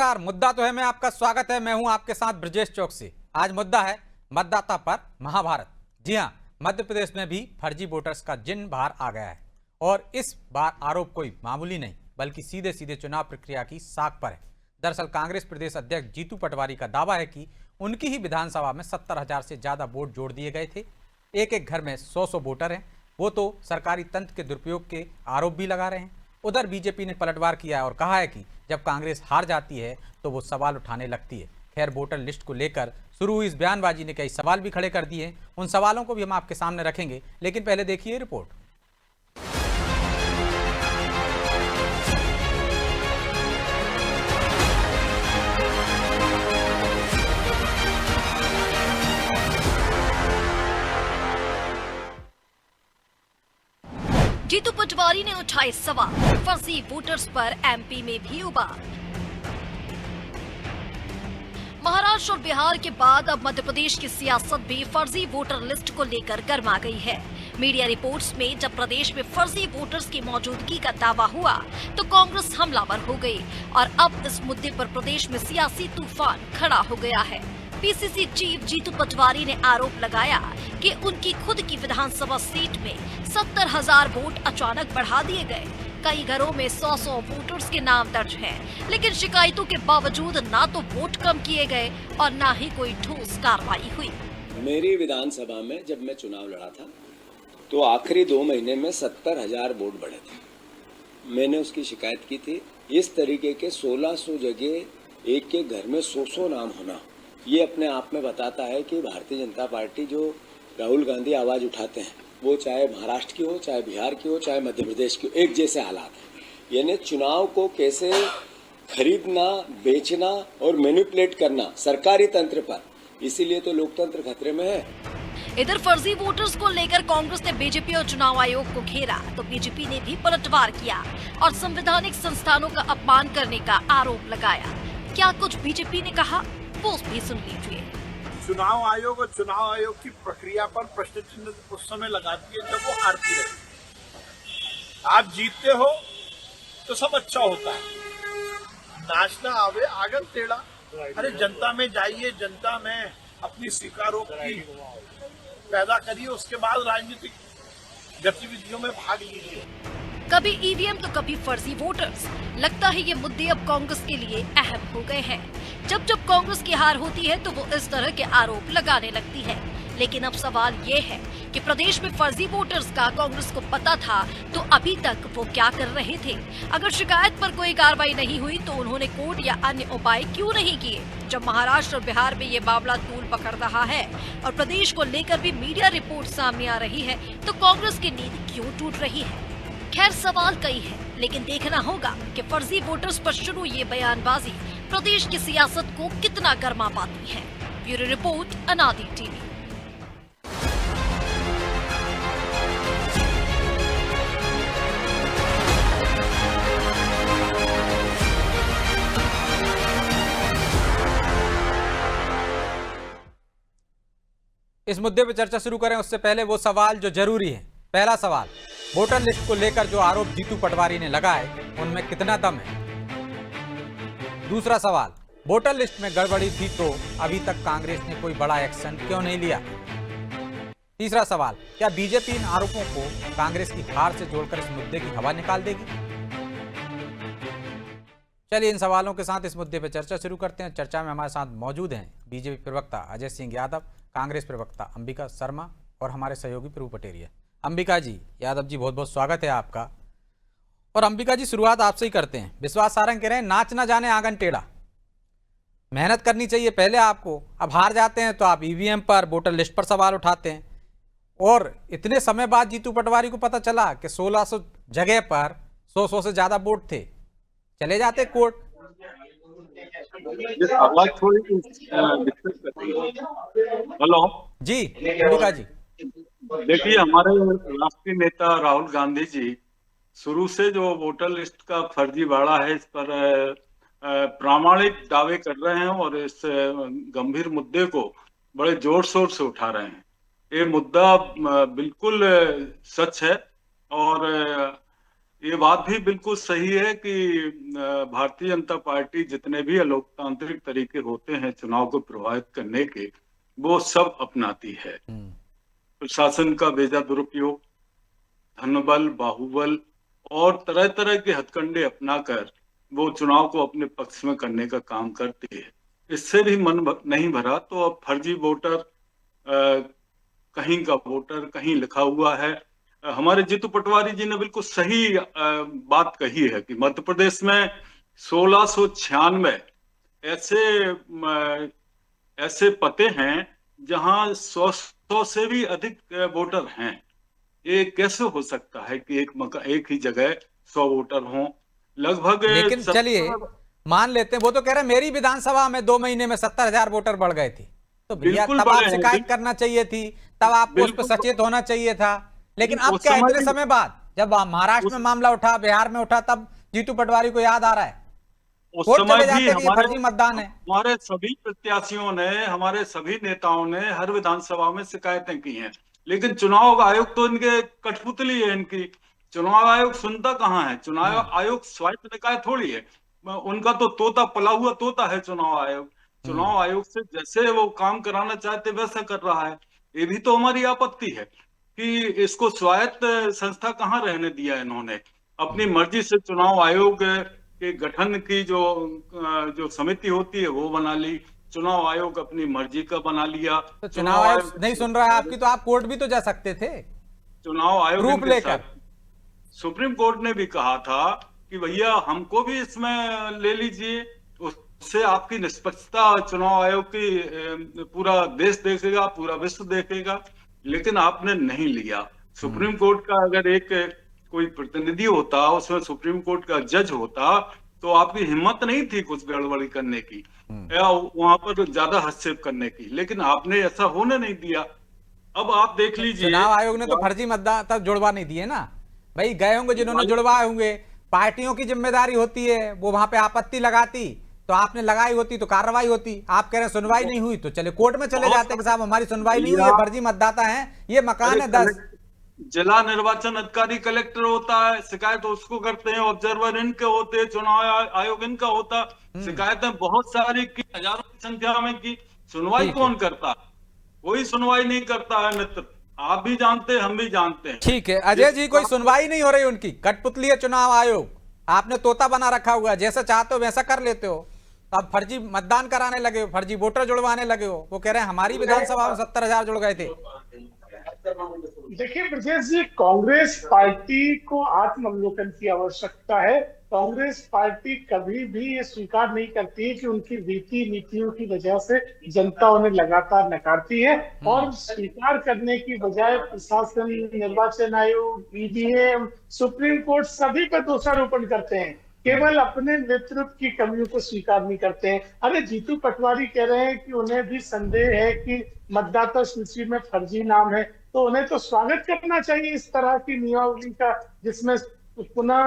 नमस्कार। मुद्दा तो है मैं आपका स्वागत है। मैं हूं आपके साथ ब्रजेश चौकसी। आज मुद्दा है मतदाता पर महाभारत। जी हां, मध्य प्रदेश में भी फर्जी वोटर्स का जिन बाहर आ गया है और इस बार आरोप कोई मामूली नहीं बल्कि सीधे सीधे चुनाव प्रक्रिया की साख पर है। दरअसल कांग्रेस प्रदेश अध्यक्ष जीतू पटवारी का दावा है कि उनकी ही विधानसभा में 70,000 से ज्यादा वोट जोड़ दिए गए थे। एक एक घर में 100-100 वोटर हैं। वो तो सरकारी तंत्र के दुरुपयोग के आरोप भी लगा रहे हैं। उधर बीजेपी ने पलटवार किया है और कहा है कि जब कांग्रेस हार जाती है तो वो सवाल उठाने लगती है। खैर, वोटर लिस्ट को लेकर शुरू हुई इस बयानबाजी ने कई सवाल भी खड़े कर दिए। उन सवालों को भी हम आपके सामने रखेंगे, लेकिन पहले देखिए रिपोर्ट। जीतू पटवारी ने उठाए सवाल, फर्जी वोटर्स पर एमपी में भी उबाल। महाराष्ट्र और बिहार के बाद अब मध्य प्रदेश की सियासत भी फर्जी वोटर लिस्ट को लेकर गर्मा गई है। मीडिया रिपोर्ट्स में जब प्रदेश में फर्जी वोटर्स की मौजूदगी का दावा हुआ तो कांग्रेस हमलावर हो गई और अब इस मुद्दे पर प्रदेश में सियासी तूफान खड़ा हो गया है। पीसीसी चीफ जीतू पटवारी ने आरोप लगाया कि उनकी खुद की विधानसभा सीट में 70,000 वोट अचानक बढ़ा दिए गए। कई घरों में 100-100 वोटर्स के नाम दर्ज हैं, लेकिन शिकायतों के बावजूद ना तो वोट कम किए गए और ना ही कोई ठोस कार्रवाई हुई। मेरी विधानसभा में जब मैं चुनाव लड़ा था तो आखिरी 2 महीने में 70,000 वोट बढ़े थे। मैंने उसकी शिकायत की थी। इस तरीके के 1600 जगह एक के घर में 100-100 नाम होना, ये अपने आप में बताता है कि भारतीय जनता पार्टी जो राहुल गांधी आवाज उठाते हैं, वो चाहे महाराष्ट्र की हो, चाहे बिहार की हो, चाहे मध्य प्रदेश की हो, एक जैसे हालात हैं। यानी चुनाव को कैसे खरीदना, बेचना और मैनिपुलेट करना सरकारी तंत्र पर, इसीलिए तो लोकतंत्र खतरे में है। इधर फर्जी वोटर्स को लेकर कांग्रेस ने बीजेपी और चुनाव आयोग को घेरा तो बीजेपी ने भी पलटवार किया और संवैधानिक संस्थानों का अपमान करने का आरोप लगाया। क्या कुछ बीजेपी ने कहा, वो भी सुन लीजिए। चुनाव आयोग और चुनाव आयोग की प्रक्रिया पर प्रश्न चिन्ह उस समय लगाती है जब वो हारती है। आप जीतते हो तो सब अच्छा होता है, नाचना आवे आगन टेढ़ा। अरे जनता में जाइए, जनता में अपनी स्वीकारोक्ति पैदा करिए, उसके बाद राजनीतिक गतिविधियों में भाग लीजिए। कभी ईवीएम तो कभी फर्जी वोटर्स। लगता है ये मुद्दे अब कांग्रेस के लिए अहम हो गए हैं। जब जब कांग्रेस की हार होती है तो वो इस तरह के आरोप लगाने लगती है। लेकिन अब सवाल ये है कि प्रदेश में फर्जी वोटर्स का कांग्रेस को पता था तो अभी तक वो क्या कर रहे थे? अगर शिकायत पर कोई कार्रवाई नहीं हुई तो उन्होंने कोर्ट या अन्य उपाय क्यों नहीं किए? जब महाराष्ट्र और बिहार में ये मामला तूल पकड़ रहा है और प्रदेश को लेकर भी मीडिया रिपोर्ट सामने आ रही है तो कांग्रेस की नींद क्यों टूट रही है? खैर, सवाल कई है, लेकिन देखना होगा कि फर्जी वोटर्स पर शुरू ये बयानबाजी प्रदेश की सियासत को कितना गर्मा पाती है। ब्यूरो रिपोर्ट, अनादि टीवी। इस मुद्दे पर चर्चा शुरू करें उससे पहले वो सवाल जो जरूरी है। पहला सवाल, वोटर लिस्ट को लेकर जो आरोप जीतू पटवारी ने लगाए उनमें कितना दम है? दूसरा सवाल, वोटर लिस्ट में गड़बड़ी थी तो अभी तक कांग्रेस ने कोई बड़ा एक्शन क्यों नहीं लिया? तीसरा सवाल, क्या बीजेपी इन आरोपों को कांग्रेस की हार से जोड़कर इस मुद्दे की हवा निकाल देगी? चलिए इन सवालों के साथ इस मुद्दे पर चर्चा शुरू करते हैं। चर्चा में हमारे साथ मौजूद हैं बीजेपी प्रवक्ता अजय सिंह यादव, कांग्रेस प्रवक्ता अंबिका शर्मा और हमारे सहयोगी प्रभु पटेरिया। अंबिका जी, यादव जी, बहुत बहुत स्वागत है आपका। और अंबिका जी, शुरुआत आपसे ही करते हैं। विश्वास सारंग कह रहे हैं नाच ना जाने आंगन टेढ़ा, मेहनत करनी चाहिए पहले आपको। अब हार जाते हैं तो आप ईवीएम पर, वोटर लिस्ट पर सवाल उठाते हैं। और इतने समय बाद जीतू पटवारी को पता चला कि 1600 जगह पर 100 से ज्यादा वोट थे, चले जाते कोर्ट। हेलो जी अंबिका जी, देखिए, हमारे राष्ट्रीय नेता राहुल गांधी जी शुरू से जो वोटर लिस्ट का फर्जीवाड़ा है इस पर प्रामाणिक दावे कर रहे हैं और इस गंभीर मुद्दे को बड़े जोर शोर से उठा रहे हैं। ये मुद्दा बिल्कुल सच है और ये बात भी बिल्कुल सही है कि भारतीय जनता पार्टी जितने भी अलोकतांत्रिक तरीके होते हैं चुनाव को प्रभावित करने के, वो सब अपनाती है। प्रशासन का बेजा दुरुपयोग, धनबल, बाहुबल और तरह तरह के हथकंडे अपनाकर वो चुनाव को अपने पक्ष में करने का काम करती है। इससे भी मन नहीं भरा तो अब फर्जी वोटर, कहीं का वोटर कहीं लिखा हुआ है। हमारे जीतू पटवारी जी ने बिल्कुल सही बात कही है कि मध्य प्रदेश में 1696 ऐसे ऐसे पते हैं जहां 100 से भी अधिक वोटर हैं। ये कैसे हो सकता है कि एक ही जगह 100 वोटर हों? लगभग लेकिन चलिए मान लेते हैं, वो तो कह रहे हैं मेरी विधानसभा में 2 महीने में 70,000 वोटर बढ़ गए थे। तो भैया तब आप शिकायत करना चाहिए थी, तब आपको उस पर सचेत होना चाहिए था। लेकिन अब क्या इतने समय बाद जब महाराष्ट्र में मामला उठा, बिहार में उठा, तब जीतू पटवारी को याद आ रहा है? उस समय भी फर्जी मतदान है। हमारे सभी प्रत्याशियों ने, हमारे सभी नेताओं ने हर विधानसभा में शिकायतें की हैं, लेकिन चुनाव आयोग तो इनके कठपुतली है। इनकी चुनाव आयोग सुनता कहाँ है? चुनाव आयोग स्वायत्त निकाय थोड़ी है, उनका तो तोता पला हुआ तोता है चुनाव आयोग। चुनाव आयोग से जैसे वो काम कराना चाहते वैसा कर रहा है। ये भी तो हमारी आपत्ति है कि इसको स्वायत्त संस्था कहाँ रहने दिया इन्होंने। अपनी मर्जी से चुनाव आयोग के गठन की जो समिति होती है वो बना ली, चुनाव आयोग अपनी मर्जी का बना लिया। तो चुनाव आयोग नहीं सुन रहा है आपकी, तो आप कोर्ट भी तो जा सकते थे चुनाव आयोग रूप लेकर। सुप्रीम कोर्ट ने भी कहा था कि भैया हमको भी इसमें ले लीजिए, उससे आपकी निष्पक्षता चुनाव आयोग की पूरा देश देखेगा, पूरा विश्व देखेगा। लेकिन आपने नहीं लिया। सुप्रीम कोर्ट का अगर एक कोई प्रतिनिधि होता, उसमें सुप्रीम कोर्ट का जज होता, तो आपकी हिम्मत नहीं थी कुछ गड़बड़ी करने की या वहां पर ज्यादा हस्तक्षेप करने की, लेकिन आपने ऐसा होने नहीं दिया। अब आप देख लीजिए, चुनाव आयोग ने तो फर्जी मतदाता जुड़वा नहीं दिए ना भाई। गए होंगे जिन्होंने जुड़वाए होंगे, पार्टियों की जिम्मेदारी होती है, वो वहां पे आपत्ति लगाती तो आपने लगाई होती तो कार्रवाई होती। आप कह रहे हैं सुनवाई नहीं हुई तो चले कोर्ट में चले जाते कि साहब हमारी सुनवाई नहीं हुई है, फर्जी मतदाता हैं, ये मकान है 10। जिला निर्वाचन अधिकारी कलेक्टर होता है, शिकायत उसको करते हैं, ऑब्जर्वर इनके होते हैं, चुनाव आयोग इनका होता। शिकायतें बहुत सारी की, हजारों की संख्या में की, सुनवाई कौन करता? कोई सुनवाई नहीं करता है मित्र, आप भी जानते हैं, हम भी जानते हैं। ठीक है अजय जी, कोई सुनवाई नहीं हो रही उनकी, कठपुतली है चुनाव आयोग, आपने तोता बना रखा हुआ है, जैसा चाहते हो वैसा कर लेते हो। अब फर्जी मतदान कराने लगे हो, फर्जी वोटर जुड़वाने लगे हो। वो कह रहे हैं हमारी विधानसभा में 70,000 जुड़ गए थे। देखिए ब्रजेश जी, कांग्रेस पार्टी को आत्मावलोकन की आवश्यकता है। कांग्रेस पार्टी कभी भी ये स्वीकार नहीं करती कि उनकी रीति नीतियों की वजह से जनता उन्हें लगातार नकारती है, और स्वीकार करने की बजाय प्रशासन, निर्वाचन आयोग, ईवीएम, सुप्रीम कोर्ट सभी पर दोषारोपण करते हैं, केवल अपने नेतृत्व की कमियों को स्वीकार नहीं करते हैं। अरे जीतू पटवारी कह रहे हैं कि उन्हें भी संदेह है कि मतदाता सूची में फर्जी नाम है, तो उन्हें तो स्वागत करना चाहिए इस तरह की नियमावली का, जिसमें पुनः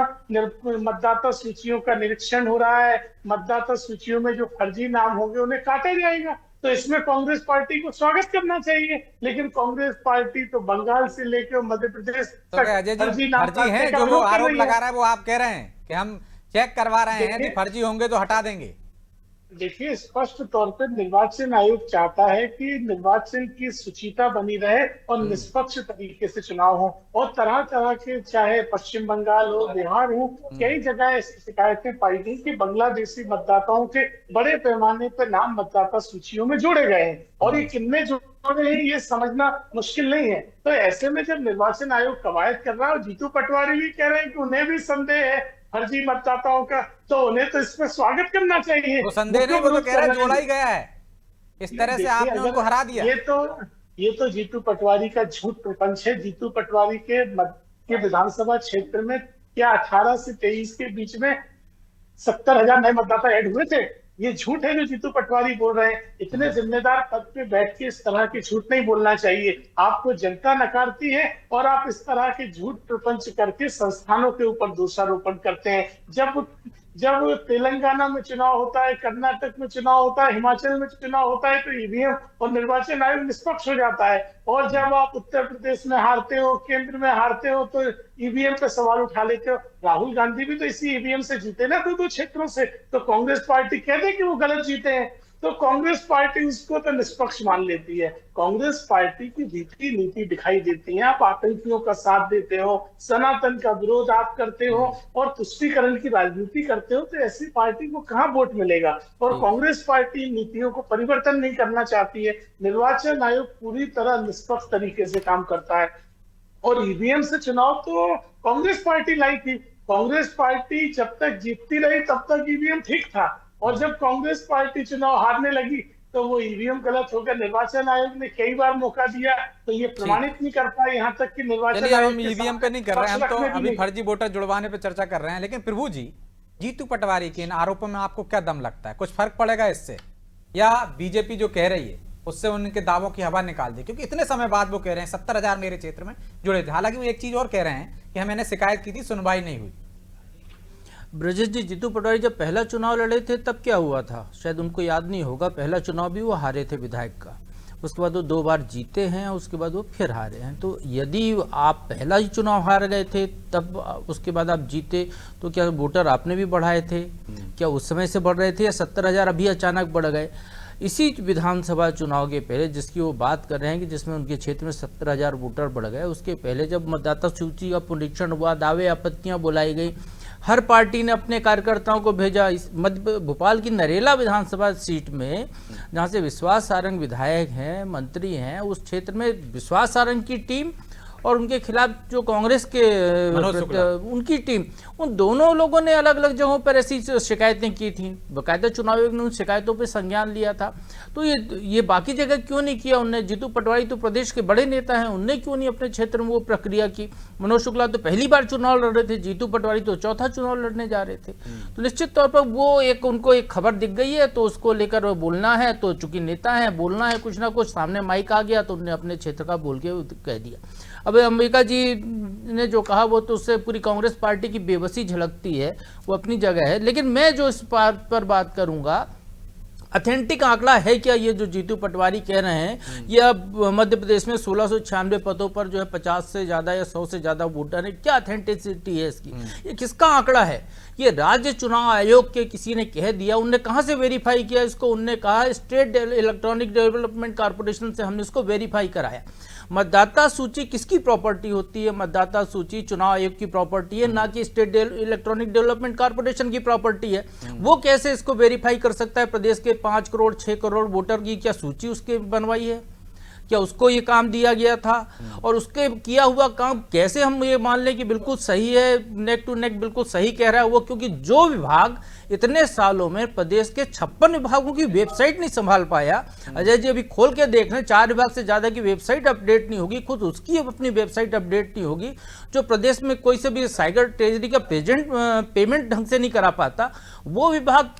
मतदाता सूचियों का निरीक्षण हो रहा है। मतदाता सूचियों में जो फर्जी नाम होंगे उन्हें काटा जाएगा, तो इसमें कांग्रेस पार्टी को स्वागत करना चाहिए। लेकिन कांग्रेस पार्टी तो बंगाल से लेकर मध्य प्रदेश तक फर्जी है जो वो आरोप लगा रहा है, वो आप कह रहे हैं कि हम चेक करवा रहे हैं, फर्जी होंगे तो हटा देंगे। देखिए, स्पष्ट तौर पर निर्वाचन आयोग चाहता है कि निर्वाचन की शुचिता बनी रहे और निष्पक्ष तरीके से चुनाव हो, और तरह तरह के, चाहे पश्चिम बंगाल हो, बिहार हो, कई जगह ऐसी शिकायतें पाई गई कि बांग्लादेशी मतदाताओं के बड़े पैमाने पर नाम मतदाता सूचियों में जोड़े गए हैं, और ये किनमें जोड़े हैं ये समझना मुश्किल नहीं है। तो ऐसे में जब निर्वाचन आयोग कवायद कर रहा है और जीतू पटवारी भी कह रहे हैं कि उन्हें भी संदेह है फर्जी मतदाताओं का, तो उन्हें तो इसमें स्वागत करना चाहिए। वो संदेह नहीं, वो तो कह रहे हैं जोड़ा ही गया है, इस तरह से आपने उनको हरा दिया। ये तो जीतू पटवारी का झूठ प्रपंच है। जीतू पटवारी के विधानसभा क्षेत्र में क्या 18 से 23 के बीच में 70,000 नए मतदाता ऐड हुए थे? ये झूठ है जो जीतू पटवारी बोल रहे हैं। इतने जिम्मेदार पद पे बैठ के इस तरह के झूठ नहीं बोलना चाहिए। आपको जनता नकारती है और आप इस तरह के झूठ प्रपंच करके संस्थानों के ऊपर दोषारोपण करते हैं। जब जब तेलंगाना में चुनाव होता है, कर्नाटक में चुनाव होता है, हिमाचल में चुनाव होता है, तो ईवीएम और निर्वाचन आयोग निष्पक्ष हो जाता है। और जब आप उत्तर प्रदेश में हारते हो, केंद्र में हारते हो, तो ईवीएम पे सवाल उठा लेते हो। राहुल गांधी भी तो इसी ईवीएम से जीते ना, दो क्षेत्रों से। तो कांग्रेस पार्टी कह दे कि वो गलत जीते हैं, तो कांग्रेस पार्टी उसको तो निष्पक्ष मान लेती है। कांग्रेस पार्टी की रीति नीति दिखाई देती है। आप आतंकियों का साथ देते हो, सनातन का विरोध आप करते हो और तुष्टीकरण की राजनीति करते हो, तो ऐसी पार्टी को कहां वोट मिलेगा। और कांग्रेस पार्टी नीतियों को परिवर्तन नहीं करना चाहती है। निर्वाचन आयोग पूरी तरह निष्पक्ष तरीके से काम करता है। और ईवीएम से चुनाव तो कांग्रेस पार्टी लाई थी। कांग्रेस पार्टी जब तक जीतती रही तब तक ईवीएम ठीक था, और जब कांग्रेस पार्टी चुनाव हारने लगी तो वो ईवीएम गलत हो गया। निर्वाचन आयोग ने कई बार मौका दिया तो ये प्रमाणित नहीं कर पाए, यहाँ तक कि निर्वाचन चलिए अब आयोग हम के ईवीएम पे नहीं कर रहे हैं, हम तो अभी फर्जी वोटर जुड़वाने पे चर्चा कर रहे हैं। लेकिन प्रभु जी, जीतू पटवारी के इन आरोपों में आपको क्या दम लगता है? कुछ फर्क पड़ेगा इससे, या बीजेपी जो कह रही है उससे उनके दावों की हवा निकाल दी? क्योंकि इतने समय बाद वो कह रहे हैं 70,000 मेरे क्षेत्र में जुड़े थे। हालांकि वो एक चीज और कह रहे हैं कि मैंने शिकायत की थी, सुनवाई नहीं हुई। ब्रजेश जी, जीतू पटवारी जब पहला चुनाव लड़े थे तब क्या हुआ था, शायद उनको याद नहीं होगा। पहला चुनाव भी वो हारे थे विधायक का, उसके बाद वो 2 बार जीते हैं, उसके बाद वो फिर हारे हैं। तो यदि आप पहला ही चुनाव हार गए थे तब उसके बाद आप जीते, तो क्या वोटर आपने भी बढ़ाए थे? क्या उस समय से बढ़ रहे थे, या 70,000 अभी अचानक बढ़ गए? इसी विधानसभा चुनाव के पहले जिसकी वो बात कर रहे हैं कि जिसमें उनके क्षेत्र में 70,000 वोटर बढ़ गए, उसके पहले जब मतदाता सूची का पुनरीक्षण हुआ, दावे आपत्तियां बुलाई गई, हर पार्टी ने अपने कार्यकर्ताओं को भेजा। इस मध्य भोपाल की नरेला विधानसभा सीट में, जहां से विश्वास सारंग विधायक हैं, मंत्री हैं, उस क्षेत्र में विश्वास सारंग की टीम और उनके खिलाफ जो कांग्रेस के उनकी टीम, उन दोनों लोगों ने अलग अलग जगहों पर ऐसी शिकायतें की थी। बाकायदा चुनाव आयोग ने उन शिकायतों पर संज्ञान लिया था। तो ये बाकी जगह क्यों नहीं किया उनने? जीतू पटवारी तो प्रदेश के बड़े नेता हैं, उनने क्यों नहीं अपने क्षेत्र में वो प्रक्रिया की? मनोज शुक्ला तो पहली बार चुनाव लड़ रहे थे, जीतू पटवारी तो चौथा चुनाव लड़ने जा रहे थे। तो निश्चित तौर पर वो उनको एक खबर दिख गई है, तो उसको लेकर बोलना है। तो चूंकि नेता है, बोलना है कुछ ना कुछ, सामने माइक आ गया तो उन्होंने अपने क्षेत्र का बोल के कह दिया। अब अंबिका जी ने जो कहा वो तो उससे पूरी कांग्रेस पार्टी की बेबसी झलकती है, वो अपनी जगह है। लेकिन मैं जो इस बात पर बात करूंगा, ऑथेंटिक आंकड़ा है क्या ये जो जीतू पटवारी कह रहे हैं? ये अब मध्य प्रदेश में 1696 पदों पर जो है 50 से ज्यादा या 100 से ज्यादा वोटर है, क्या ऑथेंटिसिटी है इसकी? ये किसका आंकड़ा है? ये राज्य चुनाव आयोग के किसी ने कह दिया? उनने कहां से वेरीफाई किया इसको? उनने कहा स्टेट इलेक्ट्रॉनिक डेवलपमेंट कॉर्पोरेशन से हमने इसको वेरीफाई कराया। मतदाता सूची किसकी प्रॉपर्टी होती है? मतदाता सूची चुनाव आयोग की प्रॉपर्टी है, ना कि स्टेट इलेक्ट्रॉनिक डेवलपमेंट कॉर्पोरेशन की प्रॉपर्टी है। वो कैसे इसको वेरीफाई कर सकता है? प्रदेश के 5 करोड़ 6 करोड़ वोटर की क्या सूची उसके बनवाई है? क्या उसको ये काम दिया गया था? और उसके किया हुआ काम कैसे हम ये मान लें कि बिल्कुल सही है, नेक टू नेक बिल्कुल सही कह रहा है वो? क्योंकि जो विभाग इतने सालों में प्रदेश के 56 विभागों की वेबसाइट नहीं संभाल पाया, अजय जी अभी खोल के देख लें, 4 विभाग से ज्यादा की वेबसाइट अपडेट नहीं होगी, खुद उसकी अपनी वेबसाइट अपडेट नहीं होगी, जो प्रदेश में कोई से भी साइबर ट्रेजरी का पेमेंट ढंग से नहीं करा पाता, वो विभाग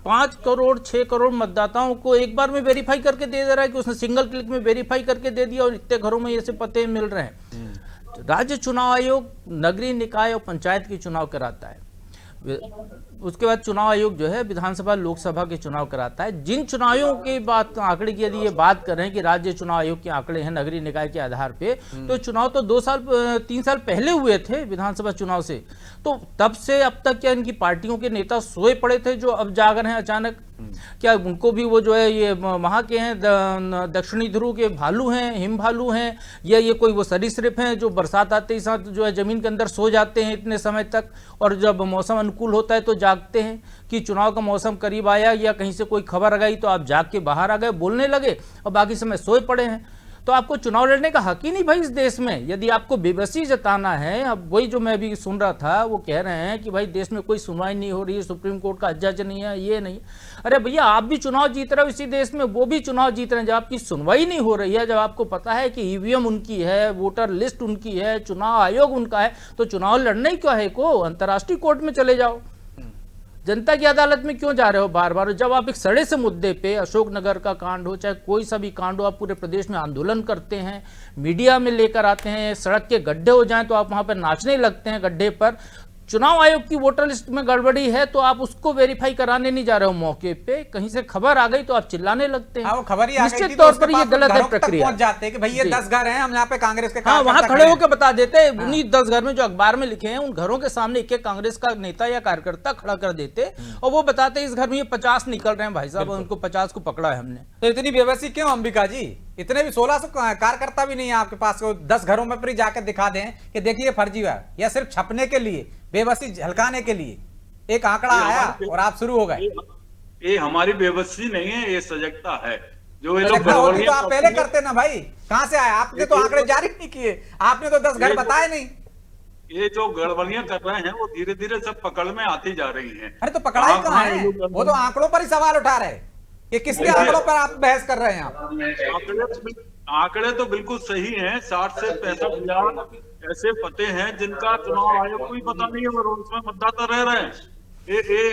5 करोड़ 6 करोड़ मतदाताओं को एक बार में वेरीफाई करके दे रहा है कि उसने सिंगल क्लिक में वेरीफाई करके दे दिया, और इतने घरों में ऐसे पते मिल रहे हैं। राज्य चुनाव आयोग नगरीय निकाय और पंचायत के चुनाव कराता है, उसके बाद चुनाव आयोग जो है विधानसभा लोकसभा के चुनाव कराता है। जिन चुनावों की बात आंकड़े की यदि ये बात कर रहे हैं कि राज्य चुनाव आयोग के आंकड़े हैं नगरीय निकाय के आधार पे, तो चुनाव तो 3 साल पहले हुए थे विधानसभा चुनाव से। तो तब से अब तक क्या इनकी पार्टियों के नेता सोए पड़े थे जो अब जाग रहे हैं अचानक? क्या उनको भी वो जो है ये वहां के हैं दक्षिणी ध्रुव के भालू हैं, हिम भालू हैं, या ये कोई वो सरीसृप हैं जो बरसात आते ही साथ जो है जमीन के अंदर सो जाते हैं इतने समय तक, और जब मौसम अनुकूल होता है तो जागते हैं कि चुनाव का मौसम करीब आया या कहीं से कोई खबर आ गई तो आप जाग के बाहर आ गए, बोलने लगे, और बाकी समय सोए पड़े हैं। तो आपको चुनाव लड़ने का हक ही नहीं भाई इस देश में। यदि आपको बेबसी जताना है, अब वही जो मैं अभी सुन रहा था, वो कह रहे हैं कि भाई देश में कोई सुनवाई नहीं हो रही है, सुप्रीम कोर्ट का जज नहीं है, ये नहीं। अरे भैया आप भी चुनाव जीत रहे हो इसी देश में, वो भी चुनाव जीत रहे हैं। जब आपकी सुनवाई नहीं हो रही है, जब आपको पता है कि ईवीएम उनकी है, वोटर लिस्ट उनकी है, चुनाव आयोग उनका है, तो चुनाव लड़ना ही क्यों है? को अंतर्राष्ट्रीय कोर्ट में चले जाओ, जनता की अदालत में क्यों जा रहे हो बार बार? जब आप एक सड़े से मुद्दे पे, अशोकनगर का कांड हो चाहे कोई सा भी कांड हो, आप पूरे प्रदेश में आंदोलन करते हैं, मीडिया में लेकर आते हैं, सड़क के गड्ढे हो जाएं तो आप वहां पर नाचने लगते हैं गड्ढे पर, चुनाव आयोग की वोटर लिस्ट में गड़बड़ी है तो आप उसको वेरीफाई कराने नहीं जा रहे हो मौके पे, कहीं से खबर आ गई तो आप चिल्लाने लगते हैं। वो खबर ही आ गई थी, निश्चित तो तौर उसके पर ये पास गलत है घरों तक प्रक्रिया। पहुंच जाते हैं कि भाई ये जी। 10 घर हैं, हम यहाँ पे कांग्रेस के हाँ, वहां कार्यकर्ता खड़े हैं। होकर बता देते, उन्हीं 10 घर में जो अखबार में लिखे हैं उन घरों के सामने एक एक कांग्रेस का नेता या कार्यकर्ता खड़ा कर देते और वो बताते इस घर में ये 50 निकल रहे हैं भाई साहब, उनको 50 को पकड़ा है हमने। तो इतनी बेबसी क्यों अंबिका जी? इतने भी 1600 कार्यकर्ता भी नहीं है आपके पास, 10 घरों में पर ही जाकर दिखा दें कि देखिए फर्जी है, या सिर्फ छपने के लिए, बेबसी झलकाने के लिए एक आंकड़ा आया और आप शुरू हो गए। ये हमारी बेबसी नहीं है, ये सजगता है। जो ये लोग सजगता होती तो आप गड़बड़ियां पहले करते ना भाई, कहां से आए? आपने तो आंकड़े जारी नहीं किए, आपने तो 10 घर बताए नहीं। ये जो गड़बड़ियां कर रहे हैं वो धीरे धीरे सब पकड़ में आती जा रही हैं। अरे तो पकड़ा ही कहाँ है? वो तो आंकड़ों पर ही सवाल उठा रहे हैं। ये किसके आंकड़ों पर आप बहस कर रहे हैं? आप आंकड़े तो बिल्कुल सही हैं। 60 से 65 हजार ऐसे पते हैं जिनका चुनाव आयोग को ही पता नहीं है और उसमें मतदाता रह रहे हैं।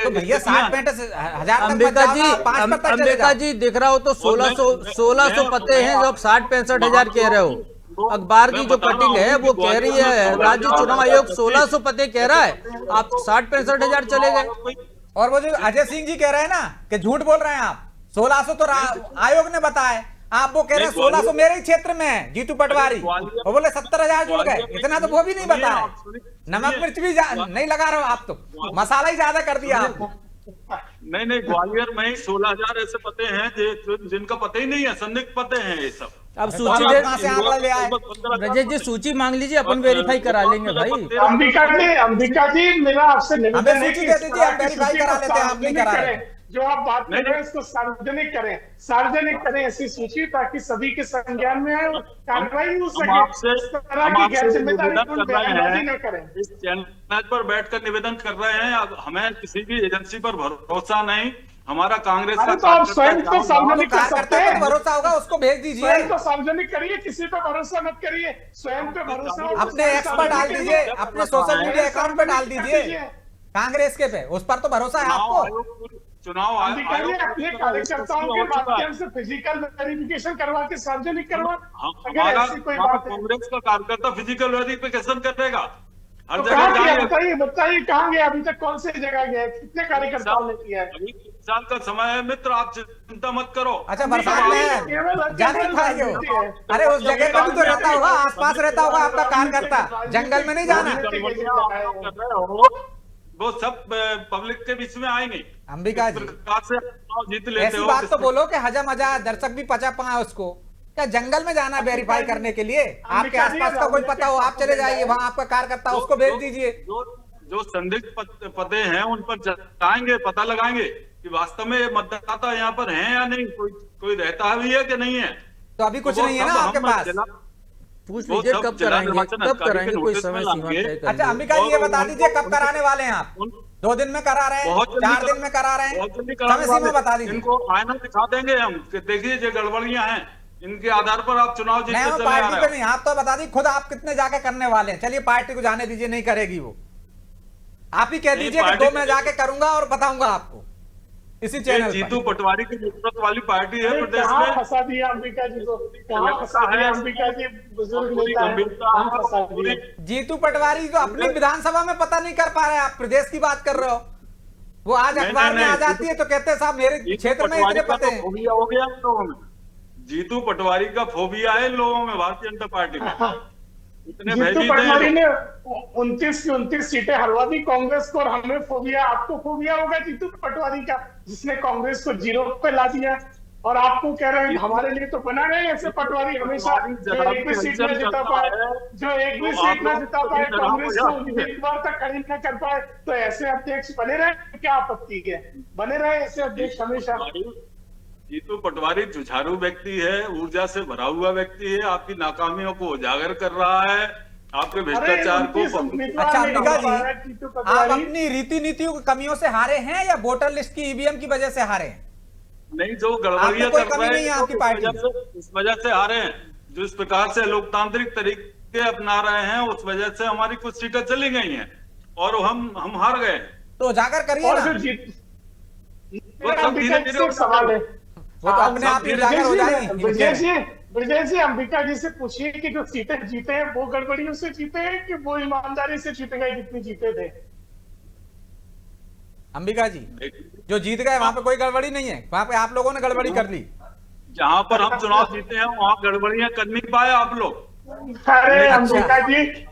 तो भैया 60-65 हजार अंबिका जी दिख रहा हो तो 1600 पते हैं, जो आप 60-65 हजार कह रहे हो। अखबार की जो कटिंग है वो कह रही है राज्य चुनाव आयोग 1600 पते कह रहा है, आप 60-65 हजार चले गए। और वो जो अजय सिंह जी कह रहे हैं ना कि झूठ बोल रहे हैं आप, 1600 तो आयोग ने बताया, आप वो कह रहे हैं 1600 मेरे ही क्षेत्र में है, जीतू पटवारी वो बोले 70,000 जुड़ गए। इतना तो वो भी नहीं बता रहे, नमक मिर्च भी नहीं लगा रहे हो आप, तो मसाला ही ज्यादा कर दिया आप। नहीं, ग्वालियर में ही 16,000 ऐसे पते हैं जिनका पता ही नहीं है, संदिग्ध पते हैं ये सब। अब सूची कहां से आंकड़ा ले आए? ब्रजेश जी सूची मांग लीजिए, अपन वेरीफाई करा लेंगे भाई। अंबिका जी मेरा आपसे निवेदन है सूची दे दीजिए, हम वेरीफाई करा लेते हैं, आप नहीं करा रहे। जो आप बात कर रहे हैं इसको सार्वजनिक करें ऐसी सूची, ताकि सभी के संज्ञान में आए और कार्रवाई हो सके। इस तरह की गैर जिम्मेदारीपूर्ण बयानबाजी न करें। इस चैनल पर बैठकर निवेदन कर रहे हैं, अब हमें किसी भी एजेंसी पर भरोसा नहीं। हमारा कांग्रेस का तो आप स्वयं तो सार्वजनिक कर सकते हैं, भरोसा होगा उसको भेज दीजिए। स्वयं तो सार्वजनिक करिए, किसी पे भरोसा मत करिए, स्वयं पे भरोसा। अपने एक्स पर डाल दीजिए, अपने सोशल मीडिया अकाउंट पे डाल दीजिए, कांग्रेस के पे, उस पर तो भरोसा है आपको। चुनाव आयोग अपने कार्यकर्ताओं के माध्यम से फिजिकल वेरिफिकेशन करवा के सार्वजनिक करवा। अगर ऐसी कोई बात है, कांग्रेस का कार्यकर्ता फिजिकल वेरिफिकेशन करेगा हर तो जगह। बताइए कहाँ गया अभी तक, कौन सी जगह गया, कितने कार्यकर्ताओं ने किया है? अभी 3 साल का समय है मित्र, आप चिंता मत करो। अच्छा बरसात में जा नहीं पाएंगे वो? अरे उस जगह पे भी तो रहता होगा, आसपास रहता होगा आपका कार्यकर्ता, जंगल में नहीं जाना। वो सब पब्लिक के बीच में आएंगे। अंबिका जी जीत लेते ऐसी हो, बात तो बोलो कि हजम मजा दर्शक भी पचा पाए उसको। क्या जंगल में जाना वेरीफाई करने के लिए? आपके आसपास का कोई पता हो, आप चले जाइए, वहाँ आपका कार्यकर्ता उसको भेज दीजिए। जो संदिग्ध पते हैं उन पर जाएंगे, पता लगाएंगे कि वास्तव में मतदाता यहाँ पर हैं या नहीं, कोई रहता भी है कि नहीं है। तो अभी कुछ नहीं है ना आपके पास? पूछ लीजिए कब कराएंगे कोई समय सीमा तय कर। अच्छा अंबिका जी ये बता दीजिए कब कराने वाले हैं आप? 2 दिन में करा रहे हैं, 4 दिन में करा रहे हैं, समय सीमा बता दीजिए। इनको आईना दिखा देंगे हम कि देखिए जो गड़बड़ियां हैं, इनके आधार पर आप चुनाव जीतते चले आ पार्टी रहे पे हो। नहीं, आप तो बता दी खुद आप कितने जाके करने वाले हैं। चलिए पार्टी को जाने दीजिए, नहीं करेगी वो, आप ही कह दीजिए कि 2 में जाके करूंगा और बताऊंगा आपको इसी चैनल पर। जीतू पटवारी की नेतृत्व वाली पार्टी है प्रदेश में। फंसा दिया अंबिका जी को, कहाँ फंसा दिया अंबिका जी, बुजुर्ग नेता है। जीतू पटवारी को अपनी विधानसभा में पता नहीं कर पा रहे, आप प्रदेश की बात कर रहे हो। वो आज अखबार में आ जाती है तो कहते हैं साहब मेरे क्षेत्र में इतने पते हैं। फोबिया हो गया इन लोगों में, जीतू पटवारी का फोबिया है इन लोगों में, भारतीय जनता पार्टी में। जीतू पटवारी ने 29 की 29 सीटें हरवा दी कांग्रेस को, और हमें फोबिया, आपको फोबिया होगा जीतू पटवारी का, जिसने कांग्रेस को 0 पे ला दिया। और आपको कह रहे हैं हमारे लिए तो बना रहे ऐसे पटवारी, हमेशा जो एक भी सीट में जिता पाए, कांग्रेस को उम्मीदवार तक खड़ी न कर पाए, तो ऐसे अध्यक्ष बने रहे, क्या आपत्ति है? बने रहे ऐसे अध्यक्ष हमेशा। जीतू पटवारी जुझारू व्यक्ति है, ऊर्जा से भरा हुआ व्यक्ति है, आपकी नाकामियों को उजागर कर रहा है, आपके भ्रष्टाचार को। अच्छा अंबिका जी आप अपनी रीति नीतियों की कमियों से हारे हैं या वोटर लिस्ट की ईवीएम की वजह से हारे हैं? नहीं, जो गड़बड़ियां कर रहे हैं इस वजह से हारे हैं। जिस प्रकार से लोकतांत्रिक तरीके अपना रहे हैं उस वजह से हमारी कुछ सीटें चली गई हैं और हम हार गए। तो जाकर करिए ना, वो सब धीरे धीरे सवाल है, वो तो अपने आप ही उजागर हो जाएंगे। ब्रजेश जी अंबिका जी से पूछिए कि जो सीटें जीते हैं वो गड़बड़ियों से जीते हैं कि वो ईमानदारी से जीते गए जितनी जीते थे? अंबिका जी, जो जीत गए वहां पे कोई गड़बड़ी नहीं है, वहां पे आप लोगों ने गड़बड़ी कर ली। जहां पर हम चुनाव जीते हैं वहां गड़बड़ियां कर नहीं पाए आप लोग। अरे अच्छा।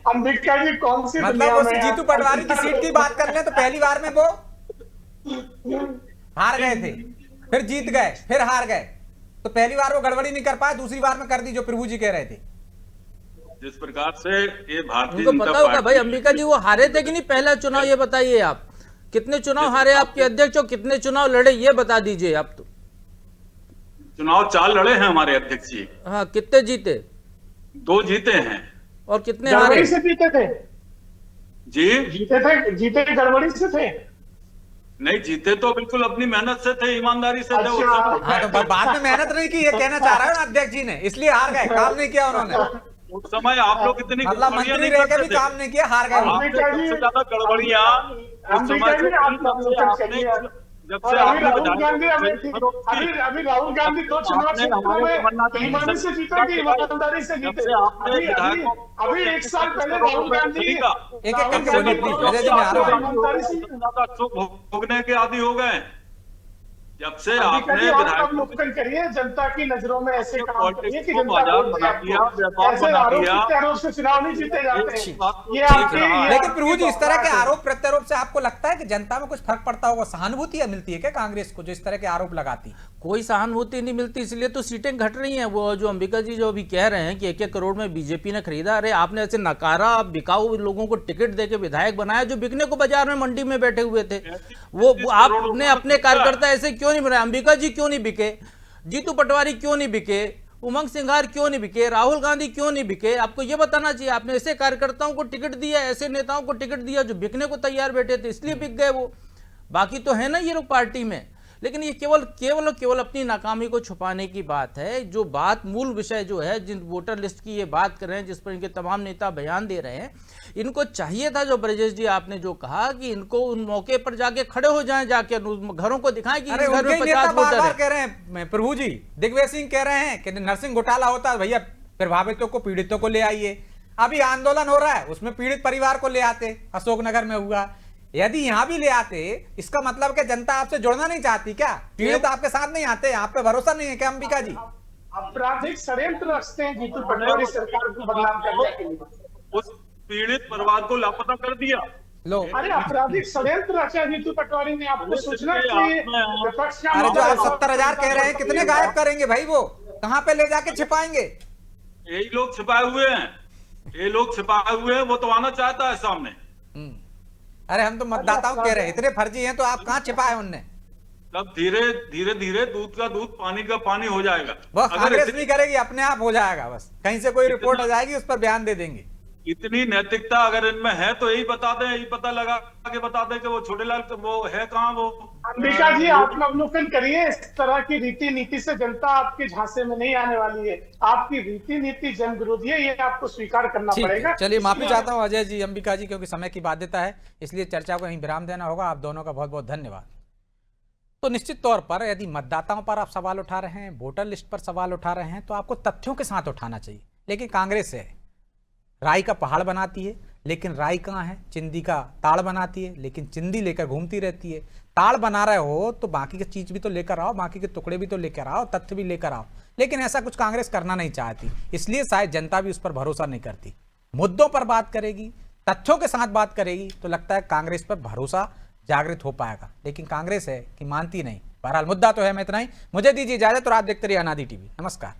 अंबिका जी कौन सी मतलब दुनिया वो में जीतू आप? पटवारी की सीट की बात कर लें तो पहली बार में वो हार गए थे, फिर जीत गए, फिर हार गए, तो पहली बार वो गड़बड़ी नहीं कर पाए, दूसरी बार में कर दी जो प्रभु जी कह रहे थे। जिस प्रकार से ये भारतीय उनको जनता पता होगा भाई पार्टी अंबिका जी वो हारे थे कि नहीं पहला चुनाव, ये बताइए आप। कितने चुनाव हारे आपके अध्यक्ष और कितने चुनाव लड़े, ये बता दीजिए आप तो। चुनाव 4 लड़े हैं हमारे अध्यक्ष जी, हाँ, कितने जीते? 2 जीते हैं और कितने हारे? गड़बड़ी से जीते थे? जी। जीते गड़बड़ी से थे? नहीं, जीते तो बिल्कुल अपनी मेहनत से थे, ईमानदारी से थे। अच्छा। हाँ, तो बाद में मेहनत नहीं की, ये कहना चाह रहा है ना अध्यक्ष जी ने, इसलिए हार गए, काम नहीं किया उन्होंने। उस समय आप लोग इतनी मतलब गड़बड़ियां मंत्री नहीं रह के करते भी थे। काम नहीं किया, हार गए वो। आपने सबसे ज्यादा गड़बड़ियां उस समय से आपने जब से अभी आपने राहुल गांधी विधायक अभी राहुल गांधी 2 चुनाव आपने क्षेत्रों हमारे में अमरनाथ में ईमानी से जीते कि ईमानदारी से जब जीते? से आपने विधायकों अभी 1 साल पहले राहुल गांधी एक करके बोलिए प्लीज, अजय जी मैं आ रहा हूँ। ईमानदारी से ज्यादा सुख भोगने के आदी हो गए। जब से अंबिका आपने जी, आप विधायकों अवलोकन करिए, जनता की नजरों में ऐसे काम करिए कि को जनता बाजार वोट दे बना आपको। दिया, व्यापार ऐसे बना आरोप दिया। प्रत्यारोप से चुनाव नहीं जीते जाते हैं। ये ठीक आपकी है, ये लेकिन आपकी प्रभु जी इस तरह के बात है। आरोप प्रत्यारोप से आपको लगता है कि जनता में कुछ फर्क पड़ता होगा, सहानुभूति मिलती है क्या कांग्रेस को जो इस तरह के आरोप लगाती? कोई सहानुभूति नहीं मिलती, इसलिए तो सीटें घट रही हैं। वो जो अंबिका जी जो अभी कह रहे हैं कि 1-1 करोड़ में बीजेपी ने खरीदा, अरे आपने ऐसे नकारा, आप बिकाऊ लोगों को टिकट देके विधायक बनाया जो बिकने को बाजार में मंडी में बैठे हुए थे। वो आपने अपने कार्यकर्ता ऐसे क्यों नहीं बनाए? अंबिका जी क्यों नहीं बिके? जीतू पटवारी क्यों नहीं बिके? उमंग सिंघार क्यों नहीं बिके? राहुल गांधी क्यों नहीं बिके? आपको ये बताना चाहिए। आपने ऐसे कार्यकर्ताओं को टिकट दिया, ऐसे नेताओं को टिकट दिया जो बिकने को तैयार बैठे थे, इसलिए बिक गए वो। बाकी तो है ना ये लोग पार्टी में, लेकिन ये केवल अपनी नाकामी को छुपाने की बात है। जो बात मूल विषय जो है, जिन वोटर लिस्ट की ये बात कर रहे हैं, जिस पर इनके तमाम नेता बयान दे रहे हैं, इनको चाहिए था जो ब्रजेश जी आपने जो कहा कि इनको उन मौके पर जाके खड़े हो जाएं, जाके घरों को दिखाएं कि अरे इस घर उनके में ही 50 नेता वोटर बार-बार है। कह रहे हैं प्रभु जी, दिग्विजय सिंह कह रहे हैं कि नरसिंह घोटाला होता है भैया प्रभावितों को, पीड़ितों को ले आइए। अभी आंदोलन हो रहा है, उसमें पीड़ित परिवार को ले आते, अशोकनगर में हुआ। यदि यहां भी ले आते, इसका मतलब कि जनता आपसे जुड़ना नहीं चाहती क्या? पीड़ित आपके साथ नहीं आते, आप पे भरोसा नहीं है क्या अंबिका जी? आपराधिक षड्यंत्र रचते हैं जीतू पटवारी सरकार को बदनाम करने के लिए। उस पीड़ित परिवार को लापता कर दिया। लो, अरे आपराधिक षड्यंत्र रचा जीतू पटवारी ने, आपको सोचना चाहिए। विपक्ष का अरे जो आप मामला- 70,000 कह रहे हैं, कितने गायब करेंगे भाई? वो कहां पे ले जाके छिपाएंगे? यही लोग छिपाए हुए हैं, ये लोग छिपाए हुए हैं, वो तो आना चाहता है सामने। अरे हम तो मतदाताओं कह रहे हैं, इतने फर्जी हैं तो आप कहां छिपाए उनने? तब धीरे दूध का दूध, पानी का पानी हो जाएगा। वह अगर कांग्रेस नहीं करेगी, अपने आप हो जाएगा। बस कहीं से कोई रिपोर्ट आ जाएगी, उस पर बयान दे देंगे। इतनी नैतिकता अगर इनमें है तो यही बता दें, यही पता लगा के बता दें कि वो छोटेलाल वो है कहाँ वो। अंबिका जी, आत्मावलोकन करिए। इस तरह की रीति नीति से जनता आपके झांसे में नहीं आने वाली है। आपकी रीति नीति जन विरोधी है, ये आपको स्वीकार करना ठीक पड़ेगा। है, चलिए माफी चाहता हूं अजय जी, अंबिका जी, क्योंकि समय की बाध्यता है, इसलिए चर्चा को यहीं विराम देना होगा। आप दोनों का बहुत बहुत धन्यवाद। तो निश्चित तौर पर यदि मतदाताओं पर आप सवाल उठा रहे हैं, वोटर लिस्ट पर सवाल उठा रहे हैं, तो आपको तथ्यों के साथ उठाना चाहिए। लेकिन कांग्रेस है, राई का पहाड़ बनाती है, लेकिन राई कहाँ है? चिंदी का ताड़ बनाती है, लेकिन चिंदी लेकर घूमती रहती है। ताड़ बना रहे हो तो बाकी की चीज भी तो लेकर आओ, बाकी के टुकड़े भी तो लेकर आओ, तथ्य भी लेकर आओ। लेकिन ऐसा कुछ कांग्रेस करना नहीं चाहती, इसलिए शायद जनता भी उस पर भरोसा नहीं करती। मुद्दों पर बात करेगी, तथ्यों के साथ बात करेगी, तो लगता है कांग्रेस पर भरोसा जागृत हो पाएगा। लेकिन कांग्रेस है कि मानती नहीं। बहरहाल मुद्दा तो है। मैं इतना ही, मुझे दीजिए इजाजत और आप देखते रहिए अनादि टीवी। नमस्कार।